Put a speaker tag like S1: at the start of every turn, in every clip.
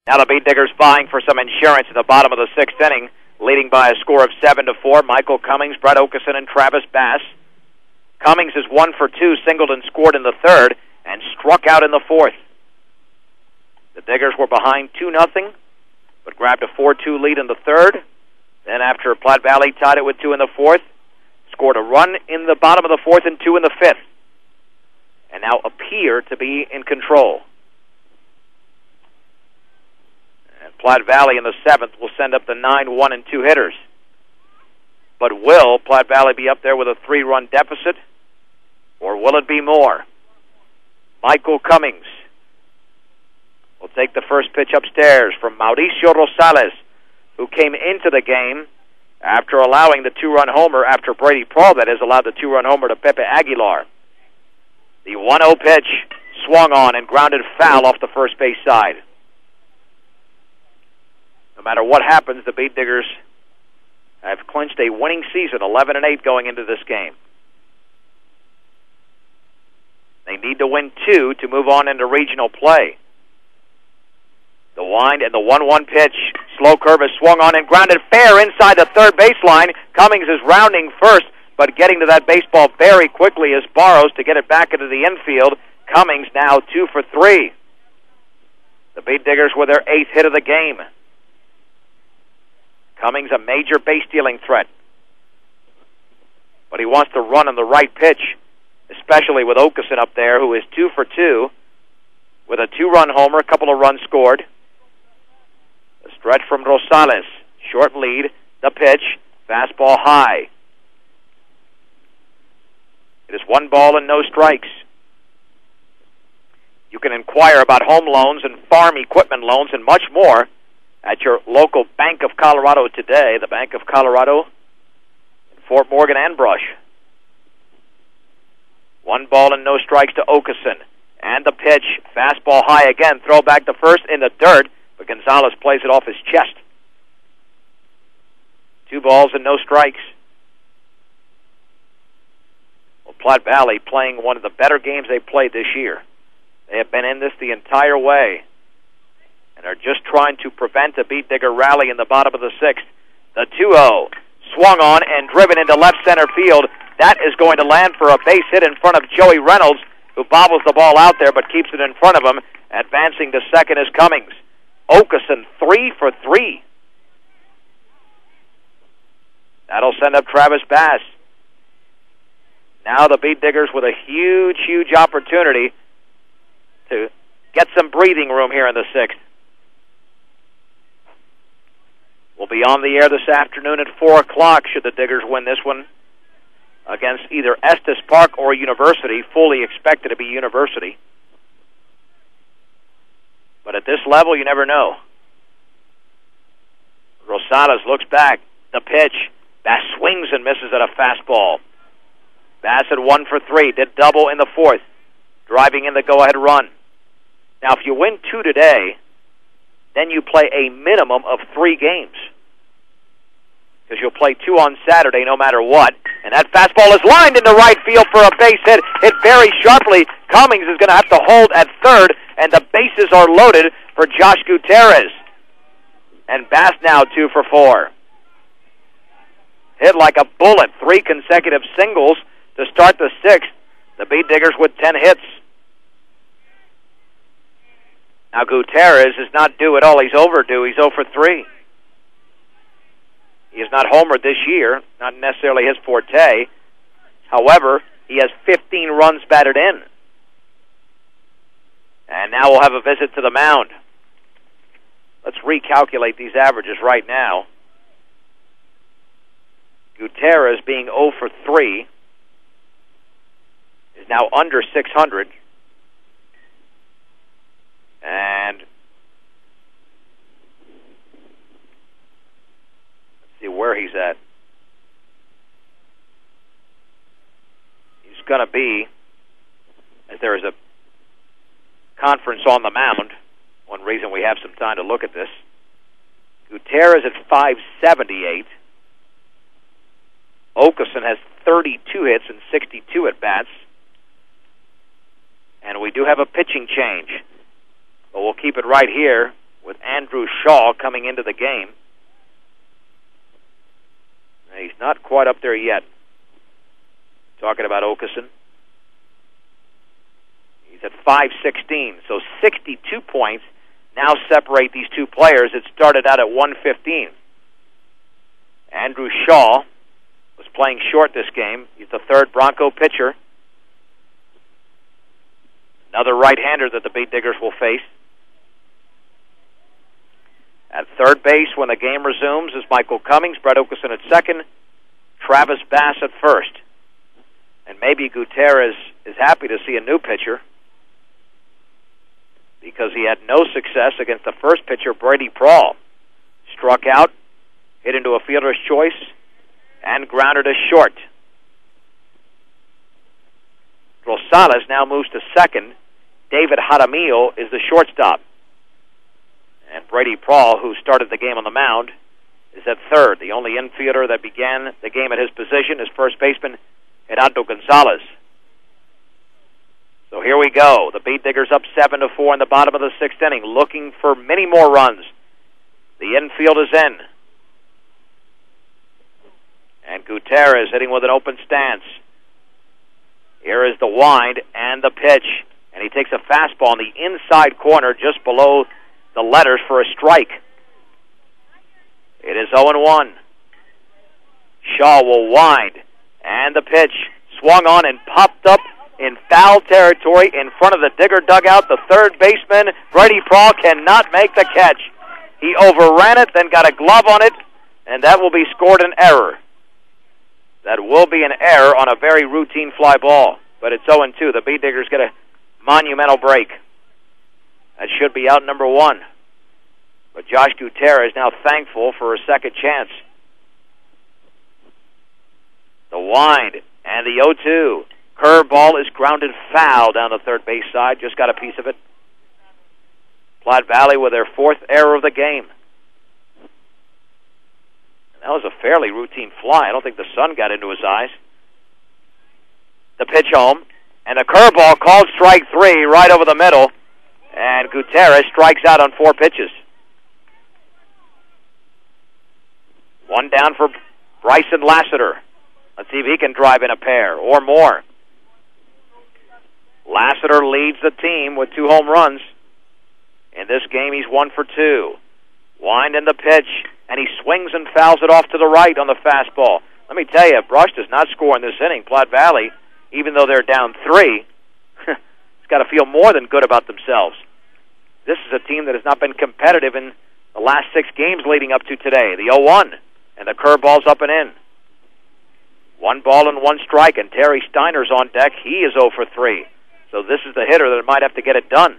S1: Now the Beat Diggers vying for some insurance at the bottom of the sixth inning, leading by a score of 7-4. Michael Cummings, Brett Okeson, and Travis Bass. Cummings is 1 for 2, singled and scored in the third, and struck out in the fourth. The Diggers were behind 2-0, but grabbed a 4-2 lead in the third. Then after Platte Valley tied it with 2 in the fourth, scored a run in the bottom of the fourth and 2 in the fifth, and now appear to be in control. And Platte Valley in the seventh will send up the 9-1 and 2 hitters. But will Platte Valley be up there with a 3-run deficit, or will it be more? Michael Cummings will take the first pitch upstairs from Mauricio Rosales, who came into the game after allowing the 2-run homer, after Brady Paul, that is, allowed the 2-run homer to Pepe Aguilar. The 1-0 pitch swung on and grounded foul off the first base side. No matter what happens, the Beat Diggers have clinched a winning season, 11-8 going into this game. They need to win 2 to move on into regional play. The wind and the 1-1 pitch. Slow curve is swung on and grounded fair inside the third baseline. Cummings is rounding first, but getting to that baseball very quickly is Barrows to get it back into the infield. Cummings now 2 for 3. The Beat Diggers with their 8th hit of the game. Cummings a major base-stealing threat, but he wants to run on the right pitch, especially with Okeson up there, who is 2 for 2 with a 2-run homer, a couple of runs scored. A stretch from Rosales, short lead, the pitch, fastball high. It is 1 ball and no strikes. You can inquire about home loans and farm equipment loans and much more at your local Bank of Colorado today, the Bank of Colorado in Fort Morgan and Brush. 1 ball and no strikes to Okeson. And the pitch, fastball high again, throw back to first in the dirt, but Gonzalez plays it off his chest. 2 balls and no strikes. Well, Platte Valley playing one of the better games they've played this year. They have been in this the entire way and are just trying to prevent a Beat Digger rally in the bottom of the sixth. The 2-0 swung on and driven into left center field. That is going to land for a base hit in front of Joey Reynolds, who bobbles the ball out there but keeps it in front of him. Advancing to second is Cummings. Okeson 3 for 3. That'll send up Travis Bass. Now the Beat Diggers with a huge, huge opportunity to get some breathing room here in the sixth. We'll be on the air this afternoon at 4 o'clock should the Diggers win this one against either Estes Park or University, fully expected to be University. But at this level, you never know. Rosales looks back. The pitch. Bass swings and misses at a fastball. Bass at 1 for 3. Did double in the fourth, driving in the go-ahead run. Now, if you win 2 today, then you play a minimum of 3 games, because you'll play 2 on Saturday no matter what. And that fastball is lined into right field for a base hit. Hit very sharply. Cummings is going to have to hold at third, and the bases are loaded for Josh Gutierrez. And Bass now 2 for 4. Hit like a bullet. 3 consecutive singles to start the sixth. The Beat Diggers with 10 hits. Now Gutierrez is not due at all. He's overdue. He's 0 for 3. He has not homered this year, not necessarily his forte. However, he has 15 runs batted in. And now we'll have a visit to the mound. Let's recalculate these averages right now. Gutierrez, being 0 for 3, is now under 600. And let's see where he's at. He's going to be, as there is a conference on the mound, one reason we have some time to look at this. Gutierrez at 578. Okeson has 32 hits and 62 at-bats. And we do have a pitching change. But we'll keep it right here with Andrew Shaw coming into the game. He's not quite up there yet. Talking about Okeson. He's at 516, so 62 points now separate these two players. It started out at 115. Andrew Shaw was playing short this game. He's the third Bronco pitcher. Another right-hander that the Beat Diggers will face. At third base when the game resumes is Michael Cummings, Brett Okeson at second, Travis Bass at first. And maybe Gutierrez is happy to see a new pitcher because he had no success against the first pitcher, Brady Prawl. Struck out, hit into a fielder's choice, and grounded to short. Rosales now moves to second. David Jaramillo is the shortstop. And Brady Prawl, who started the game on the mound, is at third. The only infielder that began the game at his position is first baseman Gerardo Gonzalez. So here we go. The Beat Diggers up 7-4 in the bottom of the sixth inning, looking for many more runs. The infield is in. And Gutierrez hitting with an open stance. Here is the wind and the pitch. And he takes a fastball in the inside corner just below the letters for a strike. It is 0-1. Shaw will wind. And the pitch swung on and popped up in foul territory in front of the Digger dugout. The third baseman, Brady Prawl, cannot make the catch. He overran it, then got a glove on it, and that will be scored an error. That will be an error on a very routine fly ball. But it's 0-2. The Beat Diggers get a monumental break. That should be out number one. But Josh Gutierrez is now thankful for a second chance. The wind and the 0-2. Curveball is grounded foul down the third base side. Just got a piece of it. Platte Valley with their fourth error of the game. That was a fairly routine fly. I don't think the sun got into his eyes. The pitch home. And a curveball called strike three right over the middle. And Gutierrez strikes out on 4 pitches. One down for Bryson Lassiter. Let's see if he can drive in a pair or more. Lassiter leads the team with 2 home runs. In this game, he's 1 for 2. Wind in the pitch, and he swings and fouls it off to the right on the fastball. Let me tell you, Brush does not score in this inning. Platte Valley, even though they're down 3, it's got to feel more than good about themselves. This is a team that has not been competitive in the last 6 games leading up to today. The 0-1, and the curveball's up and in. 1 ball and 1 strike, and Terry Steiner's on deck. He is 0 for 3. So this is the hitter that might have to get it done.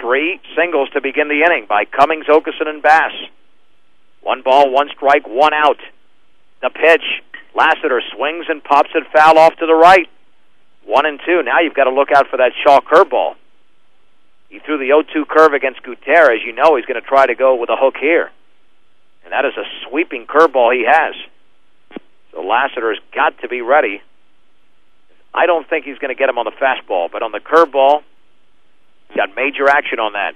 S1: 3 singles to begin the inning by Cummings, Okeson, and Bass. 1 ball, 1 strike, 1 out. The pitch. Lassiter swings and pops it foul off to the right. 1-2. Now you've got to look out for that Shaw curveball. He threw the 0-2 curve against Gutierrez. You know he's going to try to go with a hook here. And that is a sweeping curveball he has. So Lassiter has got to be ready. I don't think he's going to get him on the fastball, but on the curveball, he's got major action on that.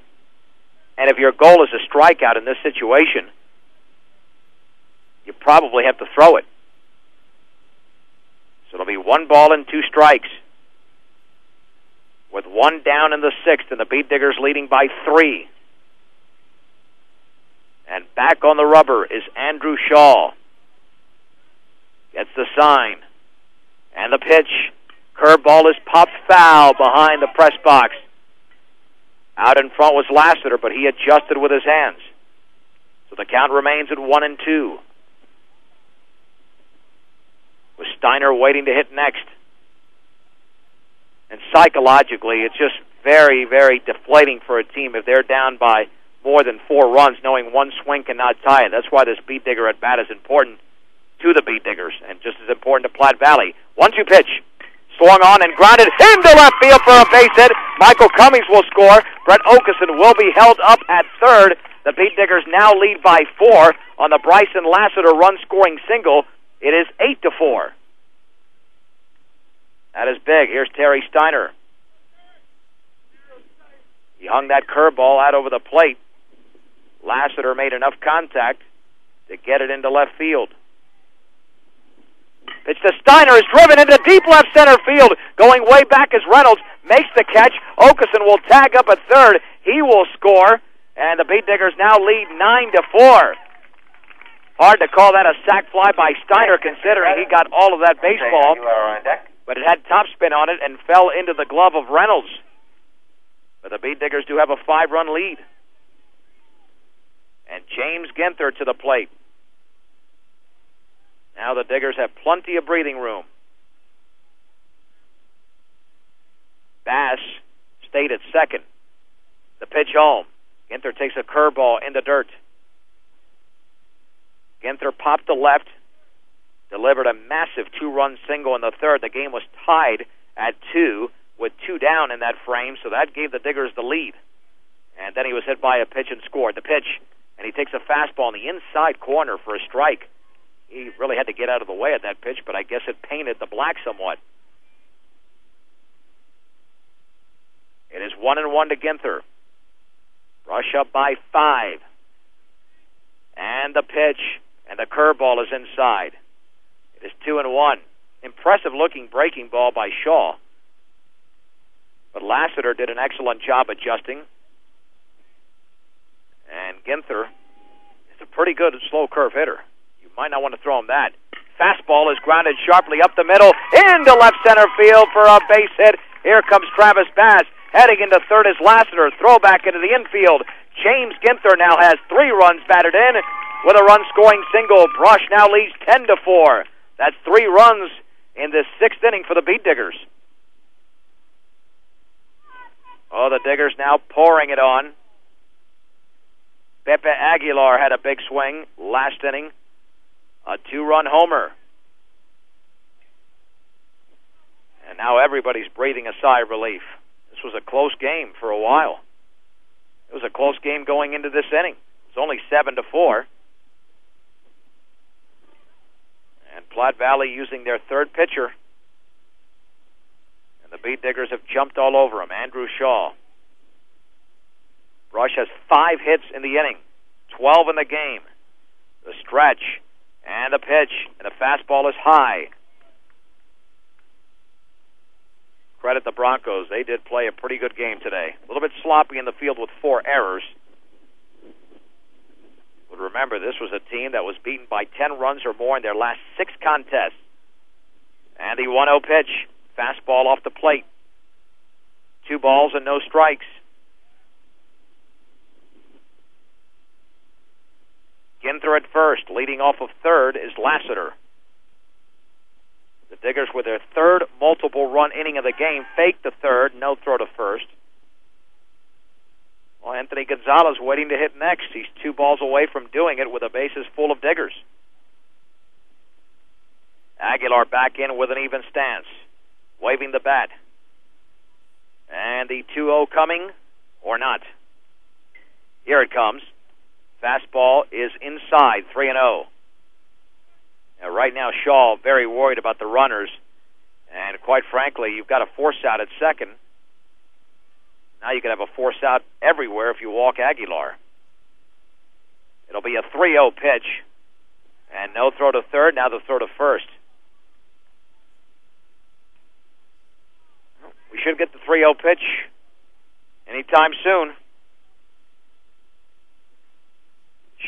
S1: And if your goal is a strikeout in this situation, you probably have to throw it. So it'll be 1 ball and 2 strikes. With 1 down in the 6th, and the Beat Diggers leading by 3. And back on the rubber is Andrew Shaw. Gets the sign. And the pitch. Curveball is popped foul behind the press box. Out in front was Lassiter, but he adjusted with his hands. So the count remains at 1-2. With Steiner waiting to hit next. And psychologically, it's just very, very deflating for a team if they're down by more than 4 runs, knowing 1 swing cannot tie it. That's why this Beat Digger at bat is important to the Beat Diggers, and just as important to Platte Valley. 1-2 pitch. Swung on and grounded into left field for a base hit. Michael Cummings will score. Brett Okeson will be held up at third. The Beat Diggers now lead by 4 on the Bryson Lassiter run-scoring single. It is 8-4. That is big. Here's Terry Steiner. He hung that curveball out over the plate. Lassiter made enough contact to get it into left field. Pitch to Steiner is driven into deep left center field. Going way back is Reynolds. Makes the catch. Okeson will tag up at third. He will score. And the Beat Diggers now lead 9-4. Hard to call that a sac fly by Steiner considering he got all of that baseball. But it had topspin on it and fell into the glove of Reynolds. But the Beat Diggers do have a 5-run lead. And James Ginther to the plate. Now the Diggers have plenty of breathing room. Bass stayed at second. The pitch home. Ginther takes a curveball in the dirt. Ginther popped to left, delivered a massive 2-run single in the third. The game was tied at 2 with 2 down in that frame, so that gave the Diggers the lead. And then he was hit by a pitch and scored. The pitch, and he takes a fastball in the inside corner for a strike. He really had to get out of the way at that pitch, but I guess it painted the black somewhat. It is 1-1 to Ginther. Rush up by 5. And the pitch, and the curveball is inside. It is 2-1. Impressive-looking breaking ball by Shaw. But Lassiter did an excellent job adjusting. And Ginther is a pretty good slow curve hitter. You might not want to throw him that. Fastball is grounded sharply up the middle into left center field for a base hit. Here comes Travis Bass. Heading into third is Lassiter. Throw back into the infield. James Ginther now has 3 runs batted in with a run-scoring single. Brush now leads 10-4. That's 3 runs in this 6th inning for the Beat Diggers. Oh, the Diggers now pouring it on. Pepe Aguilar had a big swing last inning. A 2-run homer. And now everybody's breathing a sigh of relief. This was a close game for a while. It was a close game going into this inning. It's only 7-4. And Platte Valley using their third pitcher. And the Beat Diggers have jumped all over him. Andrew Shaw. Brush has 5 hits in the inning. 12 in the game. The stretch. And the pitch. And the fastball is high. Credit the Broncos. They did play a pretty good game today. A little bit sloppy in the field with 4 errors. But remember, this was a team that was beaten by 10 runs or more in their last 6 contests. And the 1-0 pitch. Fastball off the plate. 2 balls and no strikes. Ginther at first. Leading off of third is Lassiter. The Diggers, with their 3rd multiple-run inning of the game, faked the third, no throw to first. Well, Anthony Gonzalez waiting to hit next. He's 2 balls away from doing it with the bases full of Diggers. Aguilar back in with an even stance, waving the bat. And the 2-0 coming, or not. Here it comes. Fastball is inside, 3-0. Now, right now, Shaw very worried about the runners. And quite frankly, you've got a force out at second. Now you can have a force out everywhere if you walk Aguilar. It'll be a 3-0 pitch. And no throw to third, now the throw to first. We should get the 3-0 pitch anytime soon.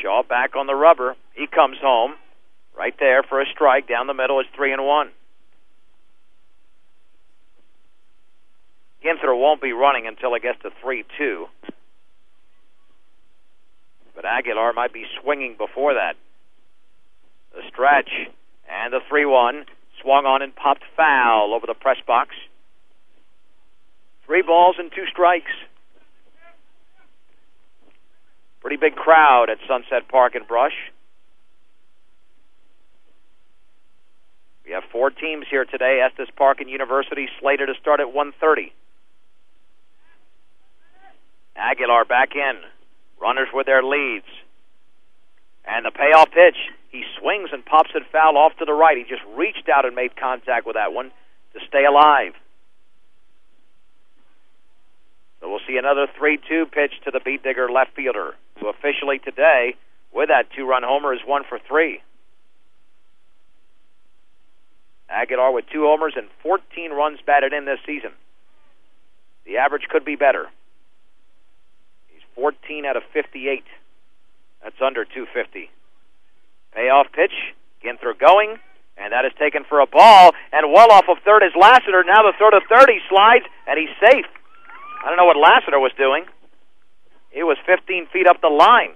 S1: Shaw back on the rubber. He comes home. Right there for a strike. Down the middle is 3-1. Ginther won't be running until it gets to 3-2. But Aguilar might be swinging before that. The stretch and the 3-1. Swung on and popped foul over the press box. 3 balls and 2 strikes. Pretty big crowd at Sunset Park in Brush. We have 4 teams here today. Estes Park and University slated to start at 1:30. Aguilar back in. Runners with their leads. And the payoff pitch. He swings and pops it foul off to the right. He just reached out and made contact with that one to stay alive. So we'll see another 3-2 pitch to the Beat Digger left fielder, who officially today, with that 2-run homer, is 1 for 3. Aguilar with 2 homers and 14 runs batted in this season. The average could be better. He's 14 out of 58. That's under 250. Payoff pitch. Ginther going, and that is taken for a ball. And well off of third is Lassiter. Now the throw to third. He slides, and he's safe. I don't know what Lassiter was doing. He was 15 feet up the line.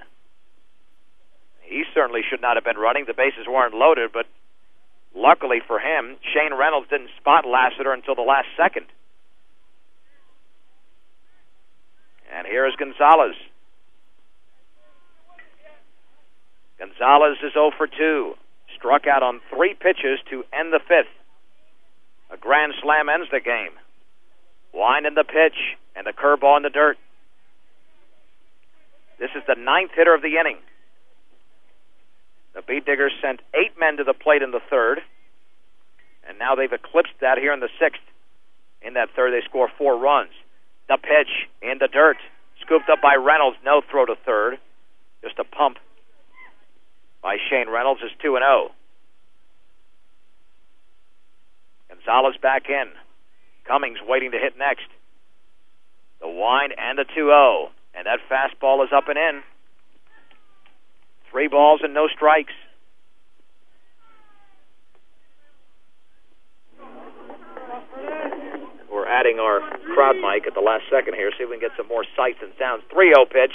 S1: He certainly should not have been running. The bases weren't loaded, but luckily for him, Shane Reynolds didn't spot Lassiter until the last second. And here is Gonzalez. Gonzalez is 0 for 2. Struck out on 3 pitches to end the 5th. A grand slam ends the game. Wind in the pitch, and the curveball in the dirt. This is the 9th hitter of the inning. The Beat Diggers sent 8 men to the plate in the 3rd, and now they've eclipsed that here in the 6th. In that 3rd, they score 4 runs. The pitch in the dirt, scooped up by Reynolds. No throw to 3rd, just a pump by Shane Reynolds. Is 2-0. Gonzalez back in. Cummings waiting to hit next. The wind and the 2-0. And that fastball is up and in. 3 balls and no strikes. We're adding our crowd mic at the last second here, see if we can get some more sights and sounds. 3-0 pitch.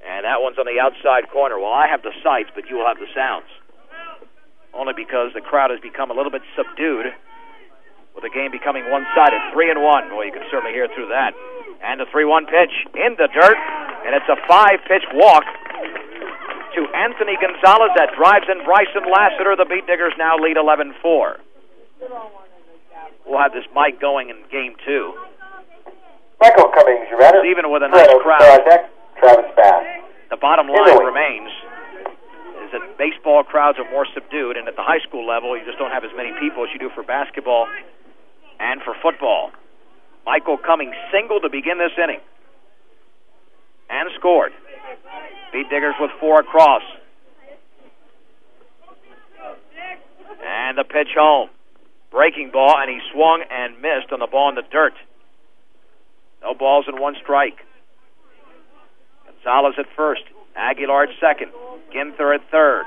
S1: And that one's on the outside corner. Well, I have the sights, but you will have the sounds. Only because the crowd has become a little bit subdued, with the game becoming one-sided. 3-1. Well, you can certainly hear through that. And the 3-1 pitch in the dirt, and it's a 5-pitch walk to Anthony Gonzalez that drives in Bryson Lassiter. The Beat Diggers now lead 11-4. We'll have this mic going in game 2.
S2: Michael Cummings, your batter.
S1: Even with a nice crowd,
S2: Travis Bass.
S1: the bottom line remains is that baseball crowds are more subdued, and at the high school level, you just don't have as many people as you do for basketball and for football. Michael Cummings singled to begin this inning and scored. Beat Diggers with 4 across. And the pitch home. Breaking ball, and he swung and missed on the ball in the dirt. No balls and 1 strike. Gonzalez at first. Aguilar at second. Ginther at third.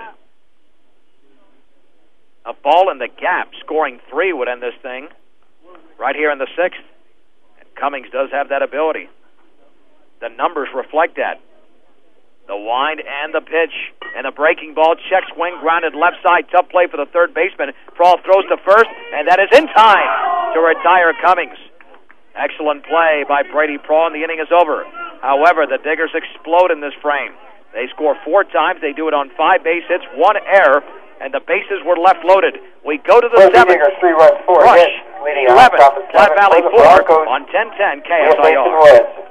S1: A ball in the gap. Scoring 3 would end this thing right here in the 6th. And Cummings does have that ability. The numbers reflect that. The wind and the pitch. And the breaking ball. Check swing. Grounded left side. Tough play for the third baseman. Prohl throws to first. And that is in time to retire Cummings. Excellent play by Brady Prohl, and the inning is over. However, the Diggers explode in this frame. They score 4 times. They do it on 5 base hits, 1 error, and the bases were left loaded. We go to the 7th.
S2: Diggers 3 runs, 4
S1: Rush,
S2: hits, leading
S1: 11,
S2: off
S1: Platte Valley 4 on 1010 KSIR.